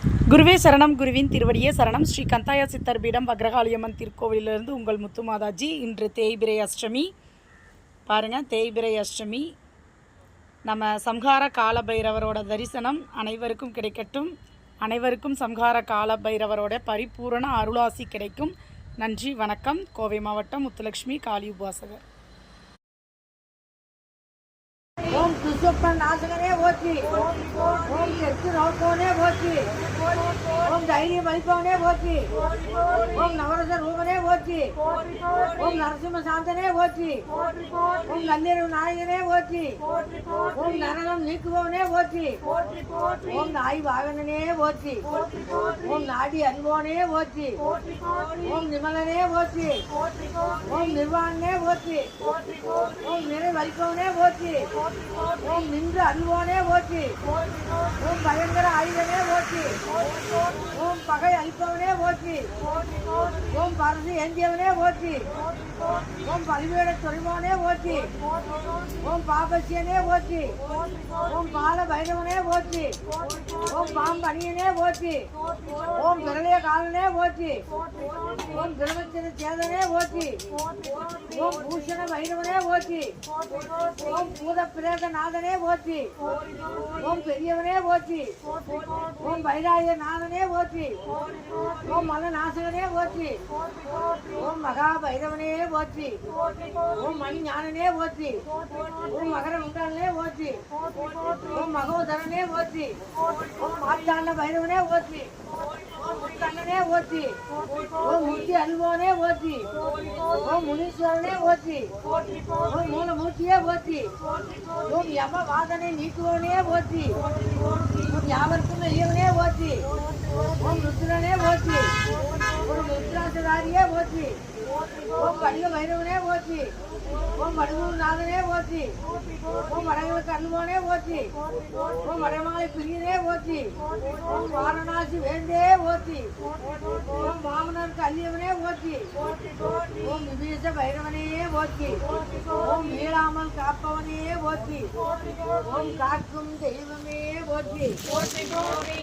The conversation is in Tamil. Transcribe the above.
குருவே சரணம், குருவின் திருவடியே சரணம். ஸ்ரீ கந்தாய சித்தர் பீடம் வக்ரகாளியம்மன் திருக்கோவிலிருந்து உங்கள் முத்துமாதாஜி. இன்று தேய்பிரை அஷ்டமி. பாருங்கள், தேய்பிரை அஷ்டமி. நம்ம சம்ஹார கால பைரவரோட தரிசனம் அனைவருக்கும் கிடைக்கட்டும். அனைவருக்கும் சம்ஹார கால பைரவரோட பரிபூரண அருளாசி கிடைக்கும். நன்றி, வணக்கம். கோவை மாவட்டம் முத்துலட்சுமி காளி உபாசகர். ஓம் துஷ்யப்பன் நாசகனே போற்றி. ஓம் தெற்கு நோக்கோனே போற்றி. ஓம் தைரியம் அளிப்பவனே போற்றி. ஓம் நவரச ரூபனே போற்றி. ஓம் நரசிம்ம சாந்தனே போற்றி. ஓம் நந்திரவு நாயகனே போற்றி. ஓம் நரகம் நீக்குபவனே போற்றி. ஓம் நாய் வாகனனே போற்றி. ஓம் நாடி அன்போனே போற்றி. ஓம் நிமலனே போற்றி. ஓம் நிர்வாணனே போற்றி. ஓம் நிறை வலிப்பவனே போற்றி. ஓம் நின்று அல்வோனே போற்றி. ஓம் பயங்கர ஆயுதனே போற்றி. ஓம் பகை அளிப்பவனே போற்றி. ஓம் பரசு ஏந்தியவனே போற்றி. ஓம் பல்வேட துறைவோனே போற்றி. ஓம் பாபசியனே போற்றி. ஓம் பால பைரவனே போற்றி. ஓம் பாம்பணியனே போற்றி. ஓம் விரலிய காலனே போற்றி. ஓம் திருமச்சன சேதனே போற்றி. ஓம் பூஷண பைரவனே போற்றி. ஓம் பூத பிரேத நாதனே போற்றி. ஓம் பெரியவனே போற்றி. ஓம் பைராய நாதனே போற்றி. ஓம் மல நாசகனே போற்றி. ஓம் மகா பைரவனே போற்றி. ஓம் மணி ஞானனே போற்றி. ஓம் மகர முண்டானே போற்றி. ஓம் மகோதரனே போற்றி. ஓம் மாத்தாண்ட பைரவனே போற்றி. ஓம் முக்கண்ணனே போற்றி. ஓம் முக்தி அல்வோனே போற்றி. ஓம் முனீஸ்வரனே போற்றி. ஓம் மூலமூர்த்தியே போற்றி. ஓம் யம வாதனை நீக்குவனே போற்றி. ஓம் யாவருக்கும் எளியவனே போற்றி. ஓம் ருத்ரனே போற்றி. ஓம் ருத்ராசதாரியே போற்றி. ஓம் கடிக பைரவனே போற்றி. ஓம் வடுவூர் நாதனே போற்றி. ஓம் வடகிழக்கு அல்வோனே போற்றி. ஓம் வடமாலை பிரியனே போற்றி. ஓம் வாரணாசி வேந்தே போற்றி. ஓம் வாமனருக்கு அல்லியவனே போற்றி. ஓம் விபீஷ பைரவனே போற்றி. ஓம் மீளாமல் காப்பவனே போற்றி. ஓம் காக்கும் தெய்வமே போற்றி.